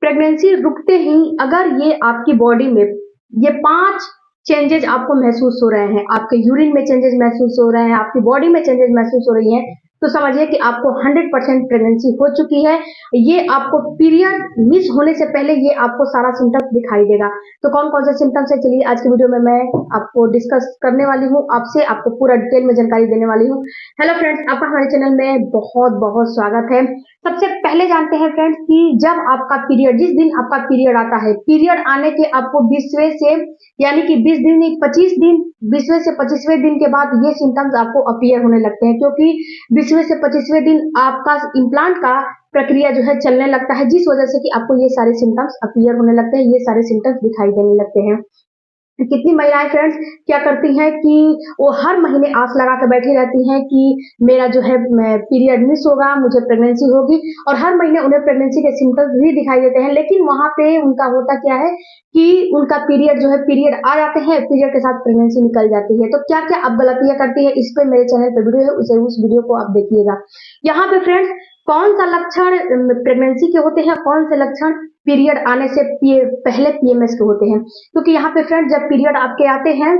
Pregnancy रुकते ही अगर ये आपकी बॉडी में ये 5 चेंजेज आपको महसूस हो रहे हैं, आपके यूरिन में चेंजेस महसूस हो रहे हैं, आपकी बॉडी में चेंजेस महसूस हो रही हैं, तो समझिए कि आपको 100% प्रेगनेंसी हो चुकी है। ये आपको पीरियड मिस होने से पहले ये आपको सारा सिम्टम्स दिखाई देगा। तो कौन कौन से सिम्टम्स है, चलिए आज की वीडियो में मैं आपको डिस्कस करने वाली हूँ, आपसे आपको पूरा डिटेल में जानकारी देने वाली हूँ। हेलो फ्रेंड्स, आपका हमारे चैनल में बहुत बहुत स्वागत है। सबसे पहले जानते हैं फ्रेंड्स कि जब आपका पीरियड, जिस दिन आपका पीरियड आता है, पीरियड आने के आपको 20वें से यानी कि 20 दिन नहीं 25 दिन, 20वें से 25वें दिन के बाद ये सिम्टम्स आपको अपीयर होने लगते हैं, क्योंकि 20वें से 25वें दिन आपका इम्प्लांट का प्रक्रिया जो है चलने लगता है, जिस वजह से कि आपको ये सारे सिम्टम्स अपीयर होने लगते हैं, ये सारे सिम्टम्स दिखाई देने लगते हैं। कितनी महिलाएं फ्रेंड्स क्या करती हैं कि वो हर महीने आस लगा कर बैठी रहती हैं कि मेरा जो है पीरियड मिस होगा, मुझे प्रेगनेंसी होगी, और हर महीने उन्हें प्रेगनेंसी के सिम्टम्स भी दिखाई देते हैं, लेकिन वहां पे उनका होता क्या है कि उनका पीरियड जो है पीरियड आ जाते हैं, पीरियड के साथ प्रेगनेंसी निकल जाती है। तो क्या क्या आप गलतियां करती है, इस पे मेरे चैनल पे वीडियो है, उस वीडियो को आप देखिएगा। यहाँ पे फ्रेंड्स कौन सा लक्षण प्रेगनेंसी के होते हैं, कौन से लक्षण पीरियड आने से पहले पीएमएस के होते हैं, क्योंकि यहाँ पे फ्रेंड जब पीरियड आपके आते हैं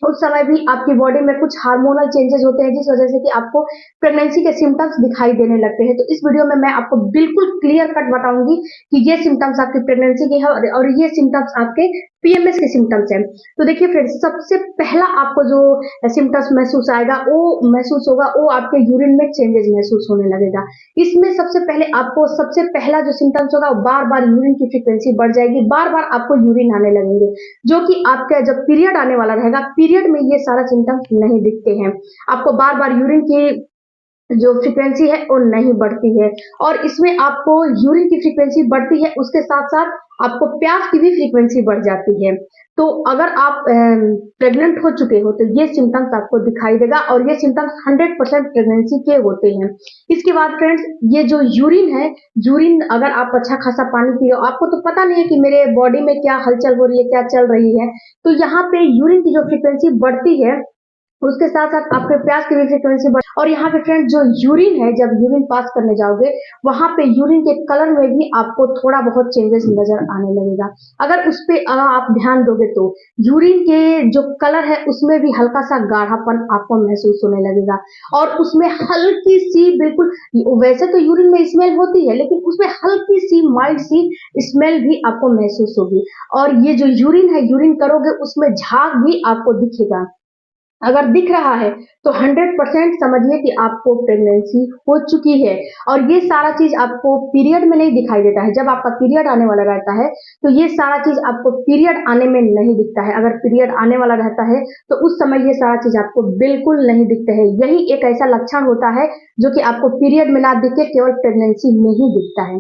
उस समय भी आपकी बॉडी में कुछ हार्मोनल चेंजेस होते हैं, जिस वजह से कि आपको प्रेगनेंसी के सिम्टम्स दिखाई देने लगते हैं। तो इस वीडियो में मैं आपको बिल्कुल क्लियर कट बताऊंगी कि ये सिम्टम्स आपकी प्रेगनेंसी के हैं और ये सिम्टम्स आपके पीएमएस के सिम्टम्स हैं। तो देखिए फ्रेंड्स, सबसे पहला आपको जो सिम्टम्स महसूस आएगा, वो महसूस होगा, वो आपके यूरिन में चेंजेस महसूस होने लगेगा। इसमें सबसे पहले आपको सबसे पहला जो सिम्टम्स होगा, बार बार यूरिन की फ्रीक्वेंसी बढ़ जाएगी, बार बार आपको यूरिन आने लगेंगे, जो कि आपका जब पीरियड आने वाला रहेगा, पीरियड में ये सारा सिम्टम्स नहीं दिखते हैं। आपको बार बार यूरिन की जो फ्रीक्वेंसी है वो नहीं बढ़ती है, और इसमें आपको यूरिन की फ्रीक्वेंसी बढ़ती है, उसके साथ साथ आपको प्यास की भी फ्रीक्वेंसी बढ़ जाती है। तो अगर आप प्रेग्नेंट हो चुके हो तो ये सिम्टम्स आपको दिखाई देगा, और ये सिम्टम्स 100% प्रेगनेंसी के होते हैं। इसके बाद फ्रेंड्स, ये जो यूरिन है, यूरिन अगर आप अच्छा खासा पानी पियो, आपको तो पता नहीं है कि मेरे बॉडी में क्या हलचल हो रही है, क्या चल रही है, तो यहाँ पे यूरिन की जो फ्रीक्वेंसी बढ़ती है, उसके साथ साथ आपके प्यास की भी फ्रीक्वेंसी बढ़, और यहाँ पे फ्रेंड जो यूरिन है, जब यूरिन पास करने जाओगे वहां पे यूरिन के कलर में भी आपको थोड़ा बहुत चेंजेस नजर आने लगेगा। अगर उस पे आप ध्यान दोगे तो यूरिन के जो कलर है उसमें भी हल्का सा गाढ़ापन आपको महसूस होने लगेगा, और उसमें हल्की सी बिल्कुल, वैसे तो यूरिन में स्मेल होती है, लेकिन उसमें हल्की सी माइल्ड सी स्मेल भी आपको महसूस होगी। और ये जो यूरिन है, यूरिन करोगे उसमें झाग भी आपको दिखेगा। अगर दिख रहा है तो 100% समझिए कि आपको प्रेगनेंसी हो चुकी है। और ये सारा चीज आपको पीरियड में नहीं दिखाई देता है, जब आपका पीरियड आने वाला रहता है तो ये सारा चीज आपको पीरियड आने में नहीं दिखता है। अगर पीरियड आने वाला रहता है तो उस समय ये सारा चीज आपको बिल्कुल नहीं दिखता है। यही एक ऐसा लक्षण होता है जो कि आपको पीरियड में ना दिखे, केवल प्रेगनेंसी में ही दिखता है।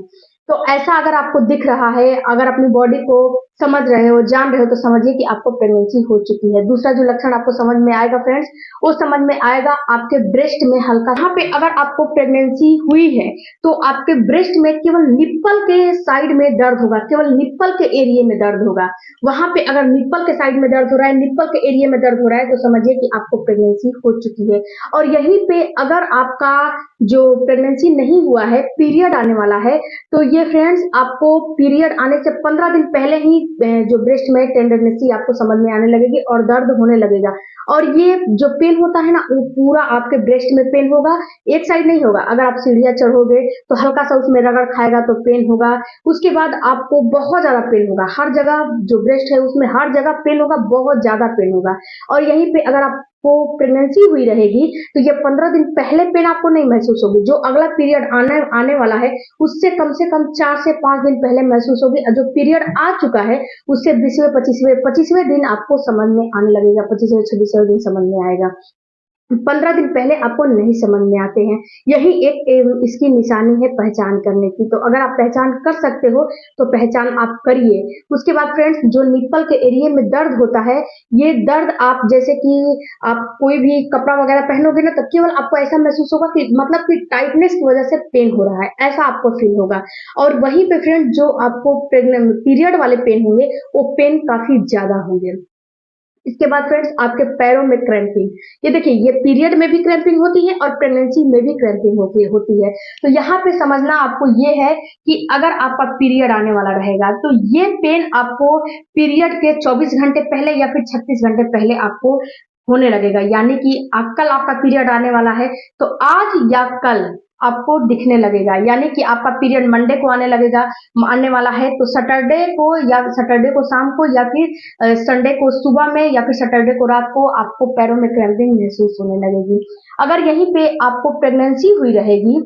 तो ऐसा अगर आपको दिख रहा है, अगर अपनी बॉडी को समझ रहे हो, जान रहे हो, तो समझिए कि आपको प्रेगनेंसी हो चुकी है। दूसरा जो लक्षण आपको समझ में आएगा फ्रेंड्स, वो समझ में आएगा आपके ब्रेस्ट में हल्का, यहाँ पे अगर आपको प्रेगनेंसी हुई है तो आपके ब्रेस्ट में केवल निप्पल के साइड में दर्द होगा, केवल निप्पल के एरिया में दर्द होगा। वहां पे अगर निप्पल के साइड में दर्द हो रहा है, निप्पल के एरिया में दर्द हो रहा है, तो समझिए कि आपको प्रेगनेंसी हो चुकी है। और यहीं पे अगर आपका जो प्रेगनेंसी नहीं हुआ है, पीरियड आने वाला है, तो ये फ्रेंड्स आपको पीरियड आने से 15 दिन पहले ही जो ब्रेस्ट में टेंडरनेसी आपको समझ में आने लगेगी और दर्द होने लगेगा। और ये जो पेन होता है ना, वो पूरा आपके ब्रेस्ट में पेन होगा, एक साइड नहीं होगा। अगर आप सीढ़ियां चढ़ोगे तो हल्का सा उसमें रगड़ खाएगा तो पेन होगा, उसके बाद आपको बहुत ज्यादा पेन होगा, हर जगह जो ब्रेस्ट है उसमें हर जगह पेन होगा, बहुत ज्यादा पेन होगा। और यहीं पे अगर आपको प्रेगनेंसी हुई रहेगी तो ये 15 दिन पहले पेन आपको नहीं महसूस होगी, जो अगला पीरियड आने वाला है उससे कम 4 से 5 दिन पहले महसूस होगी। जो पीरियड आ चुका है उससे 20वें 25वें दिन आपको समझ में आने लगेगा, 25वें 26वें दिन समझ में आएगा। 15 दिन पहले आपको नहीं समझ में आते हैं। यही एक इसकी निशानी है पहचान करने की। तो अगर आप पहचान कर सकते हो तो पहचान आप करिए। उसके बाद फ्रेंड्स, जो निप्पल के एरिया में दर्द होता है, ये दर्द आप जैसे कि आप कोई भी कपड़ा वगैरह पहनोगे ना, तब केवल आपको ऐसा महसूस होगा कि मतलब कि टाइटनेस की वजह से पेन हो रहा है, ऐसा आपको फील होगा। और वहीं पे फ्रेंड जो आपको पीरियड वाले पेन होंगे, वो पेन काफी ज्यादा होंगे। इसके बाद फ्रेंड्स आपके पैरों में क्रैम्पिंग, ये देखिए ये पीरियड में भी क्रैम्पिंग होती है और प्रेगनेंसी में भी क्रैम्पिंग होती है। तो यहाँ पे समझना आपको ये है कि अगर आपका पीरियड आने वाला रहेगा तो ये पेन आपको पीरियड के 24 घंटे पहले या फिर 36 घंटे पहले आपको होने लगेगा, यानी कि कल आपका पीरियड आने वाला है तो आज या कल आपको दिखने लगेगा, यानी कि आपका पीरियड मंडे को आने वाला है तो सैटरडे को या सैटरडे को शाम को या फिर संडे को सुबह में या फिर सैटरडे को रात को आपको पैरों में क्रैम्पिंग महसूस होने लगेगी। अगर यहीं पे आपको प्रेगनेंसी हुई रहेगी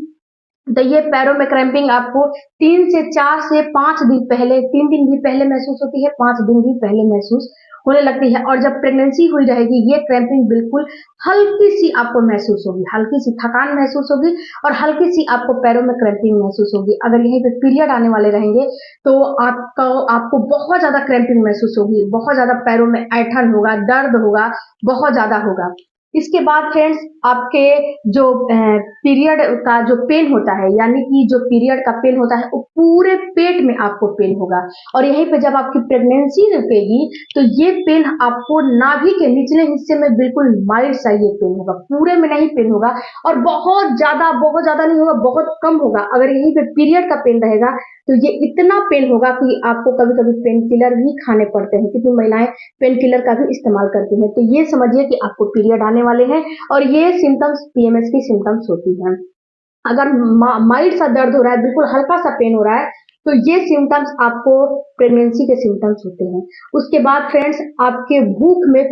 तो ये पैरों में क्रैम्पिंग आपको 3 से 4 से 5 दिन पहले, 3 दिन भी पहले महसूस होती है, 5 दिन भी पहले महसूस होने लगती है। और जब प्रेगनेंसी हुई रहेगी ये क्रैम्पिंग बिल्कुल हल्की सी आपको महसूस होगी, हल्की सी थकान महसूस होगी और हल्की सी आपको पैरों में क्रैम्पिंग महसूस होगी। अगर यहीं पे पीरियड आने वाले रहेंगे तो आपको बहुत ज्यादा क्रैम्पिंग महसूस होगी, बहुत ज्यादा पैरों में ऐंठन होगा, दर्द होगा, बहुत ज्यादा होगा। इसके बाद फ्रेंड्स आपके जो पीरियड का जो पेन होता है, यानी कि जो पीरियड का पेन होता है वो पूरे पेट में आपको पेन होगा। और यहीं पे जब आपकी प्रेगनेंसी रुकेगी तो ये पेन आपको नाभि के निचले हिस्से में बिल्कुल माइल्ड सा ये पेन होगा, पूरे में नहीं पेन होगा और बहुत ज्यादा नहीं होगा, बहुत कम होगा। अगर यहीं पे पीरियड का पेन रहेगा तो ये इतना पेन होगा कि आपको कभी कभी पेन किलर भी खाने पड़ते हैं, कितनी महिलाएं पेन किलर का भी इस्तेमाल करती हैं। तो ये समझिए कि आपको पीरियड आने वाले हैं और ये सिम्टम्स पीएमएस की सिम्टम्स होती हैं। अगर माइल्ड सा दर्द हो रहा है, बिल्कुल हल्का सा पेन हो रहा है, तो ये सिम्टम्स आपको प्रेगनेंसी के सिम्टम्स होते हैं। उसके बाद फ्रेंड्स आपके भूख में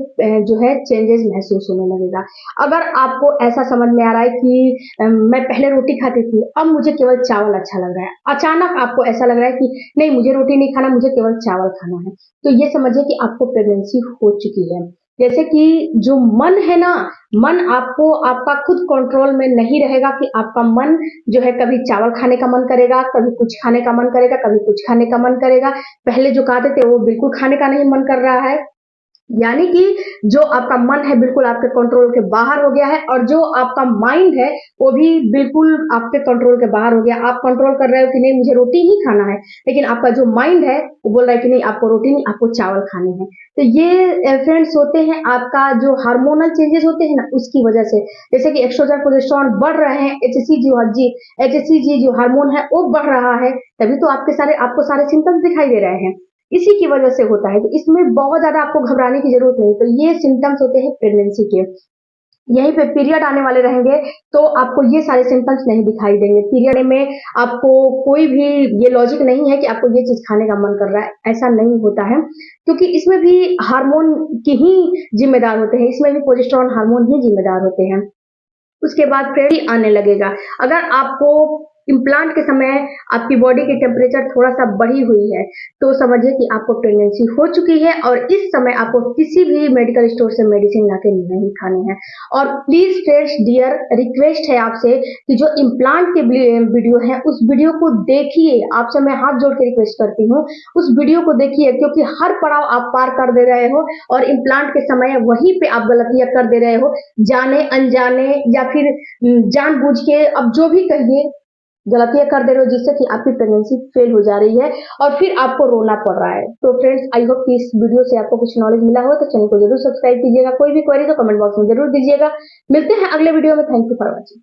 जो है चेंजेस महसूस होने लगेगा। अगर आपको ऐसा समझ में आ रहा है कि मैं पहले रोटी खाती थी, अब मुझे केवल चावल अच्छा लग रहा है, अचानक आपको ऐसा लग रहा है कि नहीं मुझे रोटी नहीं खाना, मुझे केवल चावल खाना है, तो ये समझिए कि आपको प्रेगनेंसी हो चुकी है। जैसे कि जो मन है ना, मन आपको आपका खुद कंट्रोल में नहीं रहेगा कि आपका मन जो है कभी चावल खाने का मन करेगा, कभी कुछ खाने का मन करेगा, कभी कुछ खाने का मन करेगा। पहले जो खाते थे वो बिल्कुल खाने का नहीं मन कर रहा है, यानी कि जो आपका मन है बिल्कुल आपके कंट्रोल के बाहर हो गया है और जो आपका माइंड है वो भी बिल्कुल आपके कंट्रोल के बाहर हो गया। आप कंट्रोल कर रहे हो कि नहीं मुझे रोटी ही खाना है, लेकिन आपका जो माइंड है वो बोल रहा है कि नहीं आपको रोटी नहीं, आपको चावल खाने हैं। तो ये फ्रेंड्स होते हैं आपका जो हार्मोनल चेंजेस होते हैं ना उसकी वजह से, जैसे कि एक्स्ट्रोजन प्रोजेस्टेरोन बढ़ रहे हैं, एचसीजी जो हार्मोन है वो बढ़ रहा है, तभी तो आपको सारे सिम्टम्स दिखाई दे रहे हैं, इसी की वजह से होता है। तो इसमें बहुत ज्यादा आपको घबराने की जरूरत नहीं। तो ये सिम्टम्स होते हैं प्रेगनेंसी के। यहीं पे पीरियड आने वाले रहेंगे तो आपको ये सारे सिम्टम्स नहीं दिखाई देंगे। पीरियड में आपको कोई भी ये लॉजिक नहीं है कि आपको ये चीज खाने का मन कर रहा है, ऐसा नहीं होता है, क्योंकि इसमें भी हार्मोन की ही जिम्मेदार होते हैं, इसमें भी प्रोजेस्टेरोन हार्मोन ही जिम्मेदार होते हैं। उसके बाद क्रेडी आने लगेगा। अगर आपको इम्प्लांट के समय आपकी बॉडी की टेम्परेचर थोड़ा सा बढ़ी हुई है तो समझिए कि आपको प्रेगनेंसी हो चुकी है और इस समय आपको किसी भी मेडिकल स्टोर से मेडिसिन लाके नहीं खाने हैं। और प्लीज फ्रेंड्स डियर रिक्वेस्ट है आपसे कि जो इम्प्लांट के वीडियो है उस वीडियो को देखिए, आपसे मैं हाथ जोड़ के रिक्वेस्ट करती हूँ उस वीडियो को देखिए, क्योंकि हर पड़ाव आप पार कर दे रहे हो और इम्प्लांट के समय वहीं पे आप गलतियां कर दे रहे हो, जाने अनजाने या फिर जानबूझ के, अब जो भी कहिए गलतियां कर दे रहे हो जिससे कि आपकी प्रेगनेंसी फेल हो जा रही है और फिर आपको रोना पड़ रहा है। तो फ्रेंड्स आई होप कि इस वीडियो से आपको कुछ नॉलेज मिला हो, तो चैनल को जरूर सब्सक्राइब कीजिएगा, कोई भी क्वेरी तो कमेंट बॉक्स में जरूर दीजिएगा। मिलते हैं अगले वीडियो में, थैंक यू फॉर वॉचिंग।